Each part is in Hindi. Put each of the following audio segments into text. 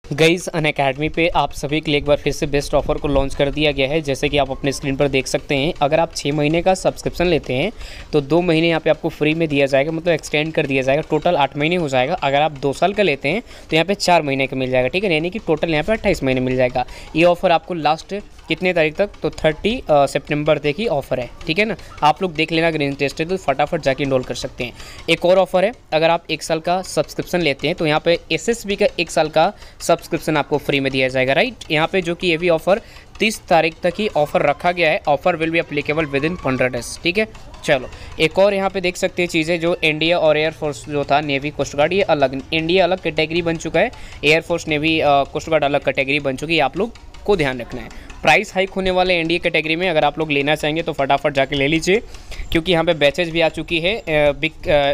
गाइस अनअकैडमी पे आप सभी के लिए एक बार फिर से बेस्ट ऑफर को लॉन्च कर दिया गया है। जैसे कि आप अपने स्क्रीन पर देख सकते हैं, अगर आप 6 महीने का सब्सक्रिप्शन लेते हैं तो 2 महीने यहाँ पे आपको फ्री में दिया जाएगा, मतलब एक्सटेंड कर दिया जाएगा। टोटल 8 महीने हो जाएगा। अगर आप 2 साल का लेते हैं तो यहाँ पे 4 महीने का मिल जाएगा, ठीक है, यानी कि टोटल यहाँ पे 28 महीने मिल जाएगा। ये ऑफर आपको लास्ट कितने तारीख तक, तो 30 सितंबर तक ही ऑफर है, ठीक है ना। आप लोग देख लेना, अगर इंटरेस्टेड तो फटाफट जाके इनरोल कर सकते हैं। एक और ऑफर है, अगर आप 1 साल का सब्सक्रिप्शन लेते हैं तो यहाँ पे एसएसबी का 1 साल का सब्सक्रिप्शन आपको फ्री में दिया जाएगा, राइट। यहाँ पे जो कि ये भी ऑफर 30 तारीख तक ही ऑफर रखा गया है। Offer will be applicable with in 15 days, ठीक है। चलो एक और यहाँ पे देख सकते हैं चीज़ें, जो इंडिया और एयरफोर्स जो था, नेवी कोस्ट गार्ड, ये अलग, इंडिया अलग कैटेगरी बन चुका है, एयरफोर्स नेवी कोस्ट गार्ड अलग कैटेगरी बन चुकी है। आप लोग को ध्यान रखना है। प्राइस हाइक होने वाले एनडीए कैटेगरी में अगर आप लोग लेना चाहेंगे तो फटाफट जाके ले लीजिए, क्योंकि यहाँ पे बैचेज भी आ चुकी है।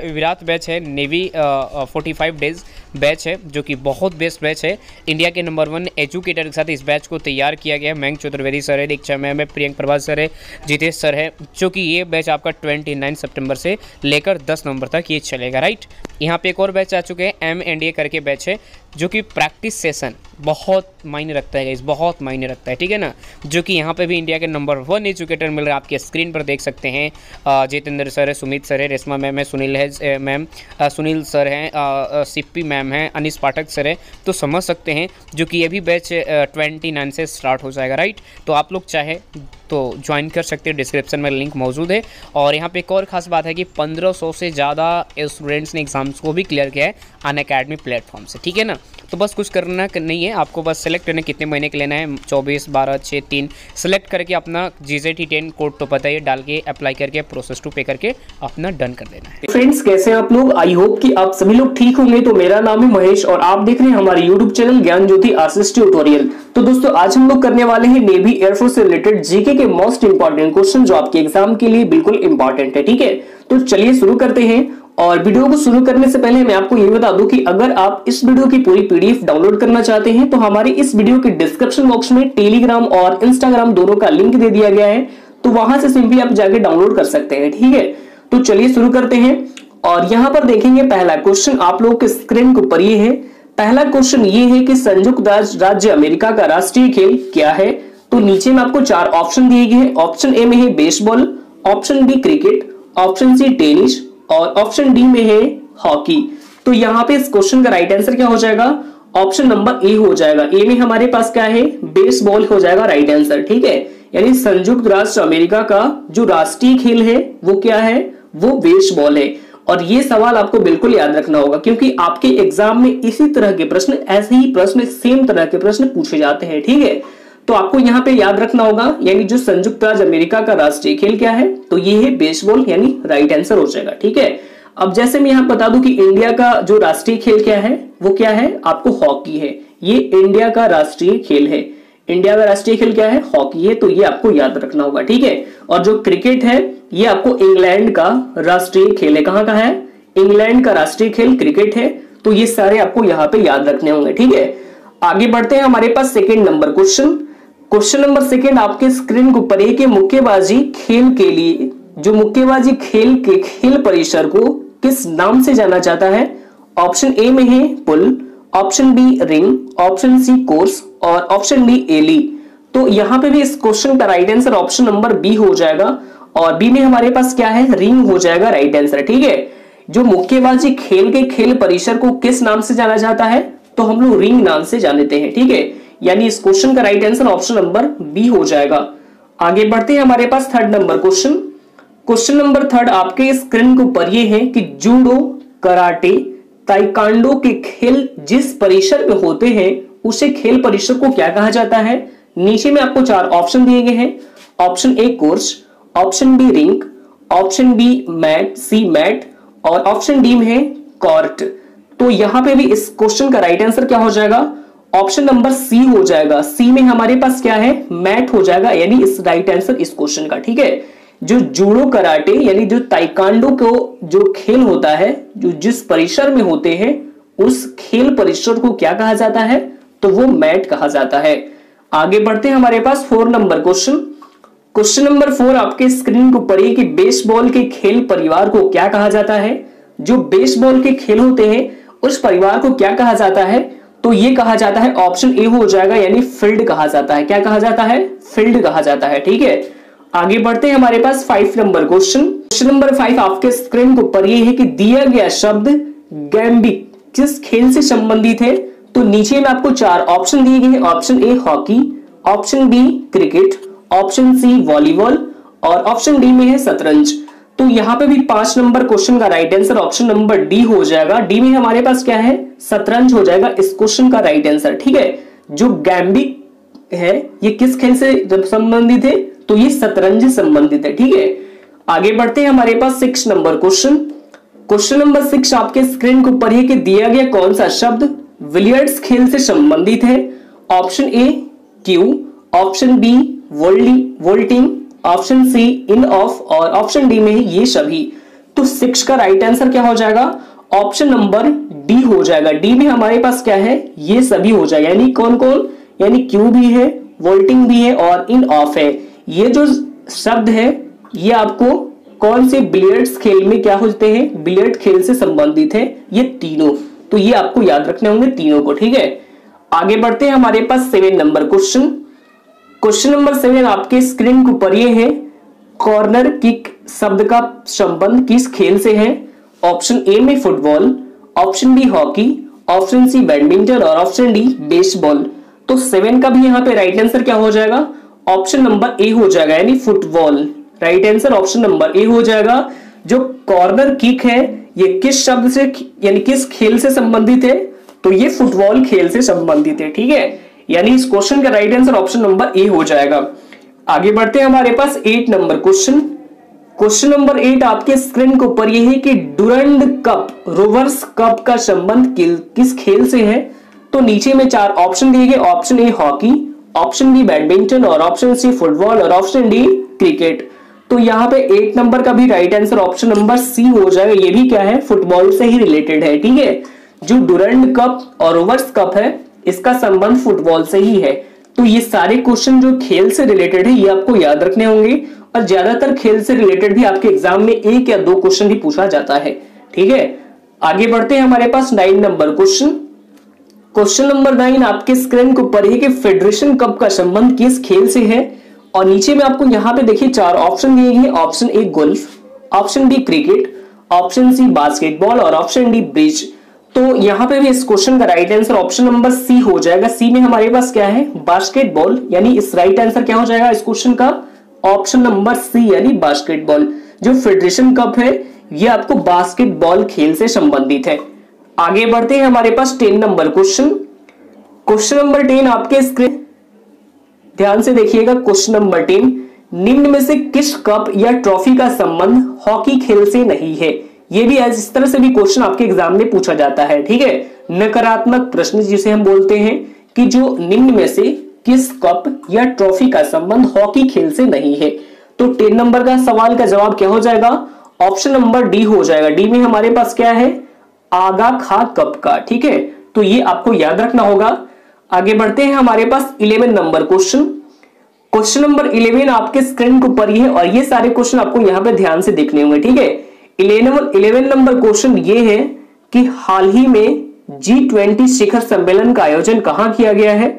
विराट बैच है, नेवी 45 डेज बैच है, जो कि बहुत बेस्ट बैच है। इंडिया के नंबर 1 एजुकेटर के साथ इस बैच को तैयार किया गया है। मयंक चतुर्वेदी सर है, दीक्षा मैम है, प्रियंक प्रभास सर है, जितेश सर है, जो कि ये बैच आपका 29 सितंबर से लेकर 10 नवंबर तक ये चलेगा, राइट। यहाँ पे एक और बैच आ चुके हैं, एमएनडीए करके बैच है, जो कि प्रैक्टिस सेशन बहुत मायने रखता है, बहुत मायने रखता है, ठीक है ना। जो कि यहाँ पे भी इंडिया के नंबर 1 एजुकेटर मिल रहा है, आपके स्क्रीन पर देख सकते हैं। जितेंद्र सर है, सुमित सर है, रेशमा मैम है, सुनील है मैम, सुनील सर हैं, सिप्पी मैम है, अनिश पाठक सर है। तो समझ सकते हैं, जो कि ये भी बैच 29 से स्टार्ट हो जाएगा, राइट। तो आप लोग चाहे तो ज्वाइन कर सकते हैं, डिस्क्रिप्शन में लिंक मौजूद है। और यहाँ पे एक और ख़ास बात है कि 1500 से ज़्यादा स्टूडेंट्स ने एग्जाम्स को भी क्लियर किया है अनअकैडमी प्लेटफॉर्म से, ठीक है ना। तो बस कुछ करना नहीं है, आपको बस सेलेक्ट करना कितने महीने के लेना है, 24, 12, 6, 3 सेलेक्ट करके अपना GZT10 कोड तो पता है, डाल के अप्लाई करके प्रोसेस टू पे करके अपना डन कर देना है। फ्रेंड्स, कैसे हैं आप लोग? आई होप कि आप सभी लोग ठीक होंगे। तो मेरा नाम है महेश और आप देख रहे हैं हमारे यूट्यूब चैनल ज्ञान ज्योति आशीष ट्यूटोरियल। तो दोस्तों, आज हम लोग करने वाले हैं नेवी एयरफोर्स से रिलेटेड जीके के मोस्ट इंपॉर्टेंट क्वेश्चन, जो आपके एग्जाम के लिए बिल्कुल इंपॉर्टेंट है, ठीक है। तो चलिए शुरू करते हैं। और वीडियो को शुरू करने से पहले मैं आपको ये बता दूं कि अगर आप इस वीडियो की पूरी पीडीएफ डाउनलोड करना चाहते हैं तो हमारे इस वीडियो के डिस्क्रिप्शन बॉक्स में टेलीग्राम और इंस्टाग्राम दोनों का लिंक दे दिया गया है, तो वहां से सिंपली आप जाके डाउनलोड कर सकते हैं, ठीक है। तो चलिए शुरू करते हैं। और यहां पर देखेंगे पहला क्वेश्चन आप लोगों के स्क्रीन के ऊपर ये है। पहला क्वेश्चन ये है कि संयुक्त राज्य अमेरिका का राष्ट्रीय खेल क्या है। तो नीचे में आपको 4 ऑप्शन दिए गए हैं। ऑप्शन ए में है baseball, option B cricket, option C tennis और ऑप्शन डी में है हॉकी। तो यहाँ पे इस क्वेश्चन का राइट आंसर क्या हो जाएगा? ऑप्शन नंबर ए हो जाएगा। ए में हमारे पास क्या है? बेसबॉल हो जाएगा राइट आंसर, ठीक है। यानी संयुक्त राष्ट्र अमेरिका का जो राष्ट्रीय खेल है वो क्या है? वो बेसबॉल है। और ये सवाल आपको बिल्कुल याद रखना होगा, क्योंकि आपके एग्जाम में इसी तरह के प्रश्न, ऐसे ही प्रश्न, सेम तरह के प्रश्न पूछे जाते हैं, ठीक है। तो आपको यहाँ पे याद रखना होगा, यानी जो संयुक्त राज्य अमेरिका का राष्ट्रीय खेल क्या है, तो ये है बेसबॉल, यानी राइट आंसर हो जाएगा, ठीक है। अब जैसे मैं यहाँ बता दूं कि इंडिया का जो राष्ट्रीय खेल क्या है, वो क्या है? आपको हॉकी है। ये इंडिया का राष्ट्रीय खेल है। इंडिया का राष्ट्रीय खेल क्या है? हॉकी है। तो ये आपको याद रखना होगा, ठीक है। और जो क्रिकेट है, ये आपको इंग्लैंड का राष्ट्रीय खेल है। कहाँ का है? इंग्लैंड का राष्ट्रीय खेल क्रिकेट है। तो ये सारे आपको यहाँ पे याद रखने होंगे, ठीक है। आगे बढ़ते हैं, हमारे पास second number question. Question number second आपके स्क्रीन के ऊपर है कि मुक्केबाजी खेल के लिए, जो मुक्केबाजी खेल के खेल परिसर को किस नाम से जाना जाता है? ऑप्शन ए में है pool, option B ring, option C course और ऑप्शन डी एली। तो यहाँ पे भी इस क्वेश्चन का right answer option number B हो जाएगा। और बी में हमारे पास क्या है? रिंग हो जाएगा राइट आंसर, ठीक है। जो मुक्केबाजी खेल के खेल परिसर को किस नाम से जाना जाता है? तो हम लोग रिंग नाम से जानते हैं, ठीक है। यानी इस क्वेश्चन का right answer option number B हो जाएगा। आगे बढ़ते हैं, हमारे पास third number question. Question number third आपके स्क्रीन के ऊपर ये है कि जूडो, कराटे, ताइक्वांडो के खेल जिस परिसर में होते हैं उसे खेल परिसर को क्या कहा जाता है? नीचे में आपको 4 ऑप्शन दिए गए हैं। Option A course, option B ring, option B mat, C mat और ऑप्शन डी में है कोर्ट। तो यहां पे भी इस क्वेश्चन का राइट आंसर क्या हो जाएगा? ऑप्शन नंबर सी हो जाएगा। सी में हमारे पास क्या है? मैट हो जाएगा, यानी इस राइट आंसर इस क्वेश्चन का, ठीक है। जो जूडो कराटे यानी जो ताइक्वांडो को जो खेल होता है, जो जिस परिसर में होते हैं उस खेल परिसर को क्या कहा जाता है? तो वो मैट कहा जाता है। आगे बढ़ते हैं, हमारे पास 4 नंबर क्वेश्चन। क्वेश्चन नंबर 4 आपके स्क्रीन के ऊपर है कि बेसबॉल के खेल परिवार को क्या कहा जाता है? जो बेसबॉल के खेल होते हैं उस परिवार को क्या कहा जाता है? तो ये कहा जाता है ऑप्शन ए हो जाएगा, यानी फील्ड कहा जाता है। क्या कहा जाता है? फील्ड कहा जाता है। ठीक है, आगे बढ़ते हैं हमारे पास 5 नंबर क्वेश्चन। क्वेश्चन नंबर 5 आपके स्क्रीन के ऊपर ये है कि दिया गया शब्द गैम्बिक किस खेल से संबंधित है? तो नीचे में आपको 4 ऑप्शन दिए गए हैं। Option A hockey, option B cricket, option C volleyball और ऑप्शन डी में है शतरंज। तो यहाँ पे भी 5 नंबर क्वेश्चन का right answer option number D हो जाएगा। डी में हमारे पास क्या है? शतरंज हो जाएगा इस क्वेश्चन का राइट आंसर। ठीक है, जो गैम्बिक है ये किस खेल से संबंधित है? तो ये शतरंज से संबंधित है। ठीक है, आगे बढ़ते हैं हमारे पास 6 नंबर क्वेश्चन। क्वेश्चन नंबर 6 आपके स्क्रीन के ऊपर है कि दिया गया कौन सा शब्द बिलियर्ड्स खेल से संबंधित है? Option A cue, option B vaulting, option C in off और ऑप्शन डी में है ये सभी। तो 6 का राइट आंसर क्या हो जाएगा? ऑप्शन नंबर डी हो जाएगा। डी में हमारे पास क्या है? ये सभी हो जाएगा। यानी कौन कौन? यानी क्यू भी है, वोल्टिंग भी है और इन ऑफ है। ये जो शब्द है ये आपको कौन से बिलियर्ड्स खेल में क्या होते हैं? बिलियर्ड खेल से संबंधित है ये तीनों। तो ये आपको याद रखने होंगे तीनों को। ठीक है, आगे बढ़ते हैं हमारे पास 7 नंबर क्वेश्चन। क्वेश्चन नंबर 7 आपके स्क्रीन के ऊपर ये है कॉर्नर किक शब्द का संबंध किस खेल से है? ऑप्शन ए में football, option B hockey, option C badminton और ऑप्शन डी बेसबॉल। तो 7 का भी यहाँ पे राइट आंसर क्या हो जाएगा? ऑप्शन नंबर ए हो जाएगा, यानी football. Right answer option number A हो जाएगा। जो कॉर्नर किक है ये किस शब्द से यानी किस खेल से संबंधित है? तो ये फुटबॉल खेल से संबंधित है। ठीक है, यानी इस क्वेश्चन का right answer option number A हो जाएगा। आगे बढ़ते हैं हमारे पास 8 नंबर क्वेश्चन। क्वेश्चन नंबर 8 आपके स्क्रीन के ऊपर ये है कि डुरंड कप रोवर्स कप का संबंध किस खेल से है? तो नीचे में 4 ऑप्शन दिए गए। Option A hockey, option B badminton और ऑप्शन सी फुटबॉल और ऑप्शन डी क्रिकेट। तो यहाँ पे 8 नंबर का भी right answer option number C हो जाएगा। ये भी क्या है? फुटबॉल से ही रिलेटेड है। ठीक है, जो डुरंड कप और रोवर्स कप है इसका संबंध फुटबॉल से ही है। तो ये सारे क्वेश्चन जो खेल से रिलेटेड है ये आपको याद रखने होंगे और ज्यादातर खेल से रिलेटेड भी आपके एग्जाम में 1 या 2 क्वेश्चन ही पूछा जाता है। ठीक है, आगे बढ़ते हैं हमारे पास 9 नंबर क्वेश्चन। क्वेश्चन नंबर 9 आपके स्क्रीन के ऊपर है कि फेडरेशन कप का संबंध किस खेल से है? और नीचे में आपको यहाँ पे देखिए 4 ऑप्शन दिए गए। Option A golf, option B cricket, option C basketball और ऑप्शन डी ब्रिज। तो यहाँ पे भी इस क्वेश्चन का right answer option number C हो जाएगा। सी में हमारे पास क्या है? बास्केटबॉल, यानी इस राइट आंसर क्या हो जाएगा इस क्वेश्चन का? ऑप्शन नंबर सी यानी बास्केटबॉल। जो फेडरेशन कप है ये आपको बास्केटबॉल खेल से संबंधित है। आगे बढ़ते हैं हमारे पास 10 नंबर क्वेश्चन। क्वेश्चन नंबर 10 आपके स्क्रीन ध्यान से देखिएगा। क्वेश्चन नंबर 10 निम्न में से किस कप या ट्रॉफी का संबंध हॉकी खेल से नहीं है? ये भी इस तरह से भी क्वेश्चन आपके एग्जाम में पूछा जाता है। ठीक है, नकारात्मक प्रश्न जिसे हम बोलते हैं कि जो निम्न में से किस कप या ट्रॉफी का संबंध हॉकी खेल से नहीं है। तो 10 नंबर का सवाल का जवाब क्या हो जाएगा? ऑप्शन नंबर डी हो जाएगा। डी में हमारे पास क्या है? आगा खा कप का। ठीक है, तो ये आपको याद रखना होगा। आगे बढ़ते हैं हमारे पास 11 नंबर क्वेश्चन। क्वेश्चन नंबर 11 आपके स्क्रीन के ऊपर ही है और ये सारे क्वेश्चन आपको यहाँ पे ध्यान से देखने होंगे। ठीक है, 11 नंबर क्वेश्चन ये है कि हाल ही में G20 शिखर सम्मेलन का आयोजन कहां किया गया है?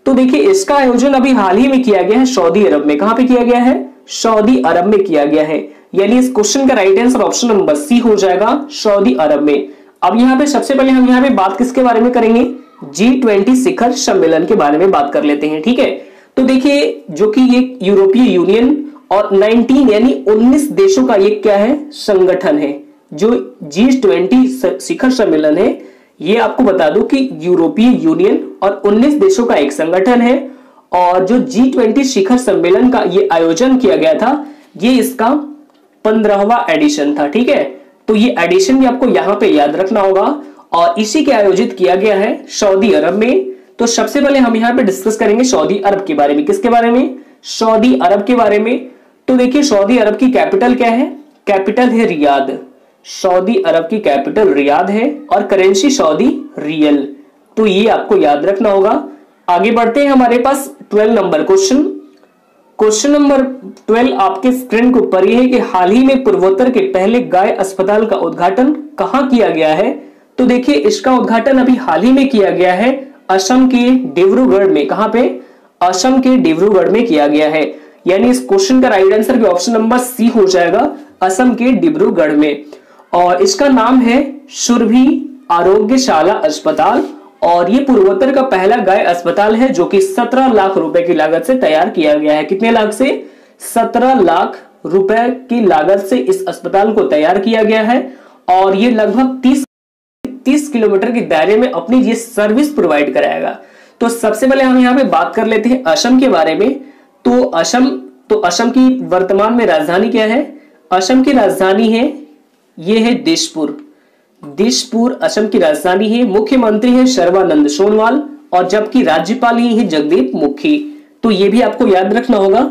तो देखिए इसका आयोजन अभी हाल ही में किया गया है सऊदी अरब में। कहां पे किया गया है? सऊदी अरब में किया गया है। यानी इस क्वेश्चन का right answer option number C हो जाएगा, सऊदी अरब में। अब यहाँ पे सबसे पहले हम यहाँ पे बात किसके बारे में करेंगे? G20 शिखर सम्मेलन के बारे में बात कर लेते हैं। ठीक है, तो देखिए जो कि ये यूरोपीय यूनियन और 19 यानी 19 देशों का ये क्या है? संगठन है। जो G20 शिखर सम्मेलन है ये आपको बता दूं कि यूरोपीय यूनियन और 19 देशों का एक संगठन है। और जो G20 शिखर सम्मेलन का ये आयोजन किया गया था ये इसका 15वां एडिशन था। ठीक है, तो ये एडिशन भी आपको यहाँ पे याद रखना होगा और इसी के आयोजित किया गया है सऊदी अरब में। तो सबसे पहले हम यहाँ पे डिस्कस करेंगे सऊदी अरब के बारे में। किसके बारे में? सऊदी अरब के बारे में। तो देखिए सऊदी अरब की कैपिटल क्या है? कैपिटल है रियाद। सऊदी अरब की कैपिटल रियाद है और करेंसी सऊदी रियल। तो ये आपको याद रखना होगा। आगे बढ़ते हैं हमारे पास 12 नंबर क्वेश्चन। क्वेश्चन नंबर 12 आपके स्क्रीन के ऊपर ये है कि हाल ही में पूर्वोत्तर के पहले गाय अस्पताल का उद्घाटन कहां किया गया है? तो देखिए इसका उद्घाटन अभी हाल ही में किया गया है असम के डिब्रूगढ़ में। कहां पे? असम के डिब्रूगढ़ में किया गया है। यानी इस क्वेश्चन का राइट आंसर भी ऑप्शन नंबर सी हो जाएगा, असम के डिब्रूगढ़ में। और इसका नाम है सुरभि आरोग्यशाला अस्पताल, और ये पूर्वोत्तर का पहला गाय अस्पताल है जो कि 17 लाख रुपए की लागत से तैयार किया गया है। कितने लाख से? 17 लाख रुपए की लागत से इस अस्पताल को तैयार किया गया है, और ये लगभग 30 किलोमीटर के दायरे में अपनी ये सर्विस प्रोवाइड कराएगा। तो सबसे पहले हम यहाँ पे बात कर लेते हैं असम के बारे में। तो असम की वर्तमान में राजधानी क्या है? असम की राजधानी है, ये है दिसपुर असम की राजधानी है। मुख्यमंत्री है सर्बानंद सोनोवाल, और जबकि राज्यपाल ही है जगदीप मुखी। तो ये भी आपको याद रखना होगा।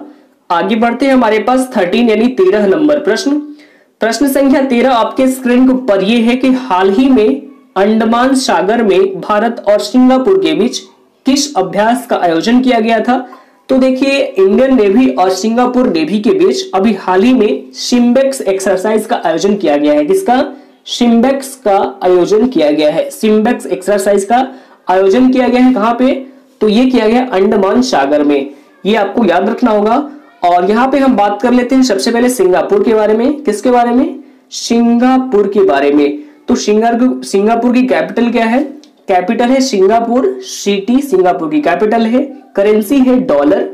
आगे बढ़ते हैं, हमारे पास 13 यानी 13 नंबर प्रश्न संख्या 13 आपके स्क्रीन के ऊपर ये है कि हाल ही में अंडमान सागर में भारत और सिंगापुर के बीच किस अभ्यास का आयोजन किया गया था? तो देखिए, इंडियन नेवी और सिंगापुर नेवी के बीच अभी हाल ही में सिम्बेक्स एक्सरसाइज का आयोजन किया गया है। किसका? सिम्बेक्स का आयोजन किया गया है। सिम्बेक्स एक्सरसाइज का आयोजन किया गया है कहां पे? तो ये किया गया अंडमान सागर में। ये आपको याद रखना होगा। और यहाँ पे हम बात कर लेते हैं सबसे पहले सिंगापुर के बारे में। किसके बारे में? सिंगापुर के बारे में। तो सिंगापुर की कैपिटल क्या है? कैपिटल है सिंगापुर सिटी, सिंगापुर की कैपिटल है। करेंसी है डॉलर,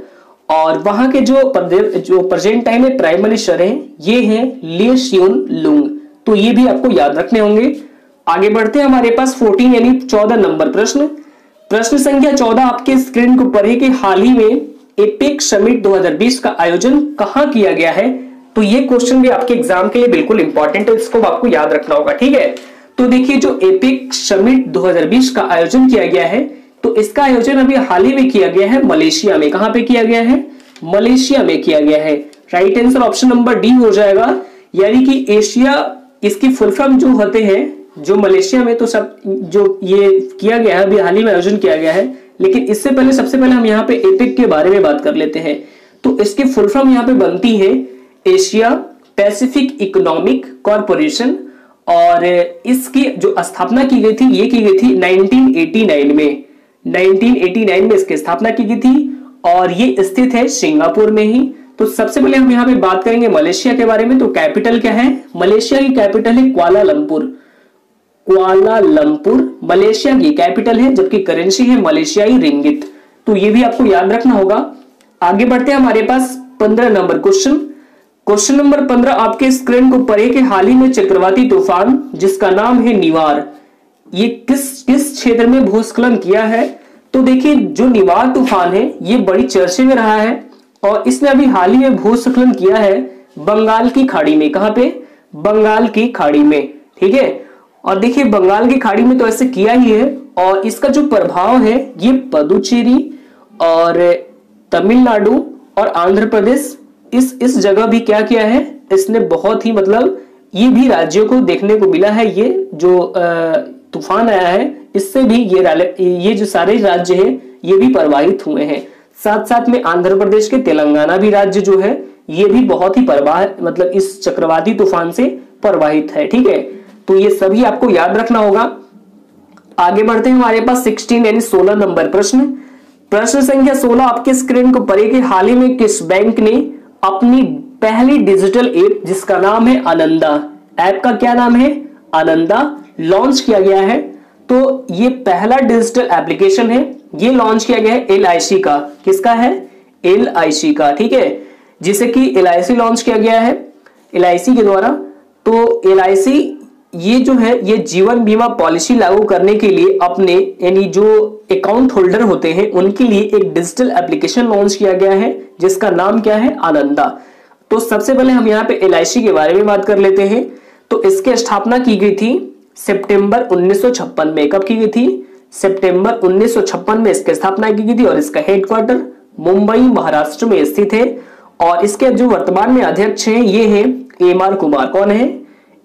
और वहां के जो प्रेजेंट टाइम में प्राइम मिनिस्टर है ये है ली सियुन लुंग। तो ये भी आपको याद रखने होंगे। आगे बढ़ते हैं, हमारे पास 14 यानी 14 नंबर प्रश्न संख्या 14 आपके स्क्रीन के ऊपर है कि हाल ही में एपिक समिट 2020 का आयोजन कहां किया गया है? तो ये क्वेश्चन भी आपके एग्जाम के लिए बिल्कुल इंपॉर्टेंट है, इसको आपको याद रखना होगा। ठीक है, तो देखिए, जो एपिक समिट 2020 का आयोजन किया गया है, तो इसका आयोजन अभी हाल ही में किया गया है मलेशिया में। कहां पे किया गया है? मलेशिया में किया गया है। Right answer option number D हो जाएगा। यानी कि एशिया, इसकी फुल फॉर्म जो होते हैं, जो मलेशिया में तो सब जो ये किया गया है, अभी हाल ही में आयोजन किया गया है। लेकिन इससे पहले सबसे पहले हम यहाँ पे एपिक के बारे में बात कर लेते हैं। तो इसकी फुल फॉर्म यहाँ पे बनती है एशिया पैसिफिक इकोनॉमिक कॉरपोरेशन, और इसकी जो स्थापना की गई थी ये की गई थी 1989 में। 1989 में इसकी स्थापना की गई थी, और ये स्थित है सिंगापुर में ही। तो सबसे पहले हम यहाँ पे बात करेंगे मलेशिया के बारे में। तो कैपिटल क्या है? मलेशिया की कैपिटल है कुआलालंपुर मलेशिया की कैपिटल है, जबकि करेंसी है मलेशियाई रिंगिट। तो ये भी आपको याद रखना होगा। आगे बढ़ते हैं, हमारे पास 15 नंबर क्वेश्चन नंबर 15 आपके स्क्रीन को ऊपर है कि हाल ही में चक्रवाती तूफान जिसका नाम है निवार, ये किस क्षेत्र में भूस्खलन किया है? तो देखिए, जो निवार तूफान है ये बड़ी चर्चे में रहा है, और इसने अभी हाल ही में भूस्खलन किया है बंगाल की खाड़ी में। कहां पे? बंगाल की खाड़ी में। ठीक है, और देखिए, बंगाल की खाड़ी में तो ऐसे किया ही है, और इसका जो प्रभाव है ये पुदुचेरी और तमिलनाडु और आंध्र प्रदेश, इस जगह भी क्या किया है, इसने बहुत ही, मतलब ये भी राज्यों को देखने को मिला है। ये जो तूफान आया है इससे भी ये जो सारे राज्य हैं ये भी प्रभावित हुए हैं। साथ साथ में आंध्र प्रदेश के तेलंगाना भी राज्य जो है ये भी बहुत ही मतलब इस चक्रवाती तूफान से प्रभावित है। ठीक है, तो ये सभी आपको याद रखना होगा। आगे बढ़ते हैं, हमारे पास 16 यानी 16 नंबर प्रश्न संख्या 16 आपके स्क्रीन को पढ़े कि हाल ही में किस बैंक ने अपनी पहली डिजिटल ऐप जिसका नाम है आनंदा, ऐप का क्या नाम है? आनंदा, लॉन्च किया गया है। तो ये पहला डिजिटल एप्लीकेशन है, ये लॉन्च किया गया है LIC का। किसका है? LIC का। ठीक है, जिसे कि LIC लॉन्च किया गया है LIC के द्वारा। तो LIC ये जो है ये जीवन बीमा पॉलिसी लागू करने के लिए अपने यानी जो अकाउंट होल्डर होते हैं उनके लिए एक डिजिटल एप्लीकेशन लॉन्च किया गया है जिसका नाम क्या है? आनंदा। तो सबसे पहले हम यहाँ पे LIC के बारे में बात कर लेते हैं। तो इसकी स्थापना की गई थी सितंबर 1956 में। कब की गई थी? सितंबर 1956 में इसकी स्थापना की गई थी, और इसका हेडक्वार्टर मुंबई महाराष्ट्र में स्थित है। और इसके जो वर्तमान में अध्यक्ष हैं ये है एम.आर. कुमार। कौन है?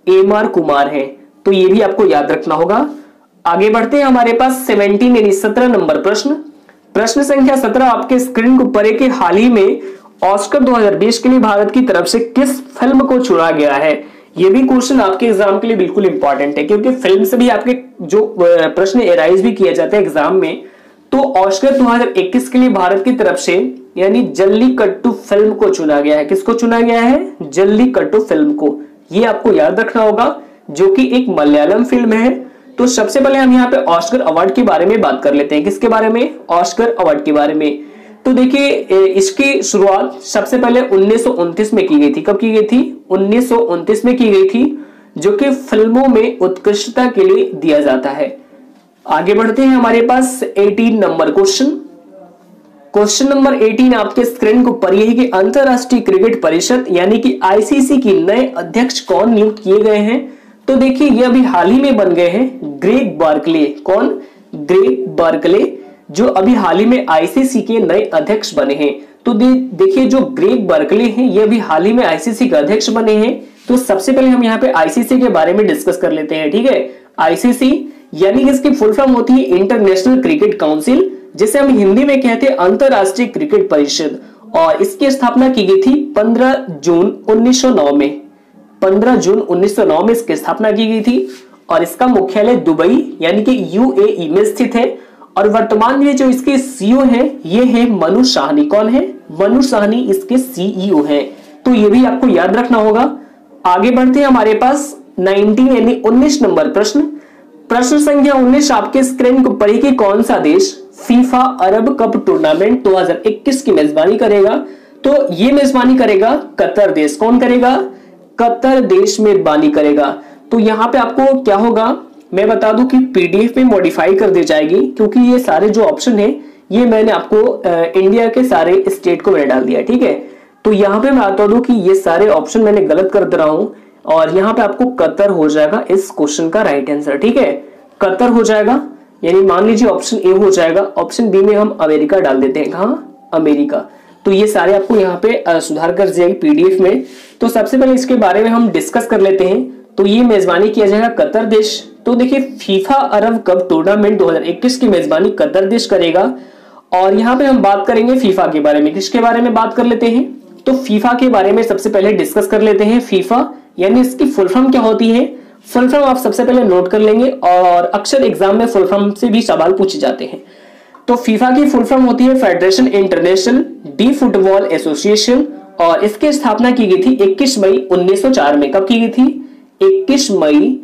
एम.आर. कुमार है। तो ये भी आपको याद रखना होगा। आगे बढ़ते हैं, हमारे पास 17 यानी 17 नंबर प्रश्न संख्या 17 आपके स्क्रीन के ऊपर है कि हाल ही में ऑस्कर 2020 के लिए भारत की तरफ से किस फिल्म को चुना गया है? ये भी क्वेश्चन आपके एग्जाम के लिए बिल्कुल इंपॉर्टेंट है, क्योंकि फिल्म से भी आपके जो प्रश्न एराइज भी किया जाता है एग्जाम में। तो ऑस्कर 2021 के लिए भारत की तरफ से यानी जल्लीकट्टू फिल्म को चुना गया है। किसको चुना गया है? जल्लीकट्टू फिल्म को। ये आपको याद रखना होगा, जो कि एक मलयालम फिल्म है। तो सबसे पहले हम यहाँ पे ऑस्कर अवार्ड के बारे में बात कर लेते हैं। किसके बारे में? ऑस्कर अवार्ड के बारे में। तो देखिए इसकी शुरुआत सबसे पहले 1929 में की गई थी। कब की गई थी? 1929 में की गई थी, जो कि फिल्मों में उत्कृष्टता के लिए दिया जाता है। आगे बढ़ते हैं, हमारे पास 18 नंबर क्वेश्चन। क्वेश्चन नंबर 18 आपके स्क्रीन के ऊपर यही कि अंतरराष्ट्रीय क्रिकेट परिषद यानी कि आईसीसी की नए अध्यक्ष कौन नियुक्त किए गए हैं? तो देखिए ये अभी हाल ही में बन गए हैं, ग्रेग बार्कले। कौन? ग्रेग बार्कले, जो अभी हाल ही में आईसीसी के नए अध्यक्ष बने हैं। तो देखिए जो ग्रेग बार्कले हैं ये अभी हाल ही में आईसीसी के अध्यक्ष बने हैं। तो सबसे पहले हम यहाँ पे आईसीसी के बारे में डिस्कस कर लेते हैं, ठीक है। आईसीसी यानी कि इसकी फुल फॉर्म होती है इंटरनेशनल क्रिकेट काउंसिल, जिसे हम हिंदी में कहते हैं अंतरराष्ट्रीय क्रिकेट परिषद। और इसकी स्थापना की गई थी 15 जून 1909 में। 15 जून 1909 में इसकी स्थापना की गई थी और इसका मुख्यालय दुबई यानी कि यूएई में स्थित है। और वर्तमान में जो इसके सीईओ हैं ये है मनु साहनी। कौन है? मनु साहनी इसके सीईओ हैं। तो ये भी आपको याद रखना होगा। आगे बढ़ते हैं, हमारे पास 19 यानी 19 नंबर प्रश्न। प्रश्न संख्या 19 आपके स्क्रीन के ऊपर है कि कौन सा देश फीफा अरब कप टूर्नामेंट 2021 की मेजबानी करेगा? तो ये मेजबानी करेगा कतर देश। कौन करेगा? कतर देश मेजबानी करेगा। तो यहाँ पे आपको क्या होगा मैं बता दूं कि पीडीएफ में मॉडिफाई कर दी जाएगी, क्योंकि ये सारे जो ऑप्शन है ये मैंने आपको इंडिया के सारे स्टेट को मैंने डाल दिया, ठीक है। तो यहाँ पे मैं बता दूं कि ये सारे ऑप्शन मैंने गलत कर दे रहा हूं और यहाँ पे आपको कतर हो जाएगा इस क्वेश्चन का राइट आंसर, ठीक है। कतर हो जाएगा, यानी मान लीजिए ऑप्शन ए हो जाएगा। ऑप्शन बी में हम अमेरिका डाल देते हैं। कहाँ? अमेरिका। तो ये सारे आपको यहाँ पे सुधार कर दिया पीडीएफ में। तो सबसे पहले इसके बारे में हम डिस्कस कर लेते हैं। तो ये मेजबानी किया जाएगा कतर देश। तो देखिए फीफा अरब कप टूर्नामेंट 2021 की मेजबानी कतर देश करेगा। और यहाँ पे हम बात करेंगे फीफा के बारे में। किसके बारे में बात कर लेते हैं? तो फीफा के बारे में सबसे पहले डिस्कस कर लेते हैं। फीफा यानी इसकी फुल फॉर्म क्या होती है? फुल फॉर्म आप सबसे पहले नोट कर लेंगे और अक्सर एग्जाम में फुल फॉर्म से भी सवाल पूछे जाते हैं। तो फीफा की फुल फॉर्म होती है federation international D football association और इसकी स्थापना की गई थी 21 मई 1904 में। कब की गई थी? 21 मई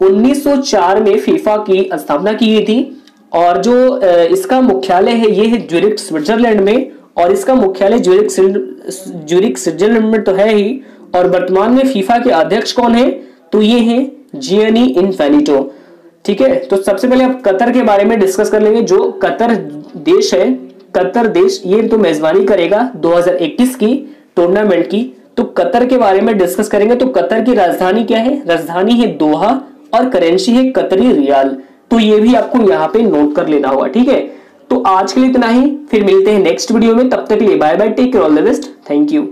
1904 में फीफा की स्थापना की गई थी। और जो इसका मुख्यालय है ये है ज्यूरिख स्विट्जरलैंड में और इसका मुख्यालय ज्यूरिख स्विट्जरलैंड में तो है ही। और वर्तमान में फीफा के अध्यक्ष कौन है? तो ये हैं जियानी इन्फानिटो, ठीक है। तो सबसे पहले आप कतर के बारे में डिस्कस कर लेंगे। जो कतर देश है, कतर देश ये तो मेजबानी करेगा 2021 की टूर्नामेंट की। तो कतर के बारे में डिस्कस करेंगे। तो कतर की राजधानी क्या है? राजधानी है दोहा और करेंसी है कतरी रियाल। तो ये भी आपको यहाँ पे नोट कर लेना होगा, ठीक है। तो आज के लिए इतना ही, फिर मिलते हैं नेक्स्ट वीडियो में। तब तक के लिए bye bye, take care, all the best, thank you.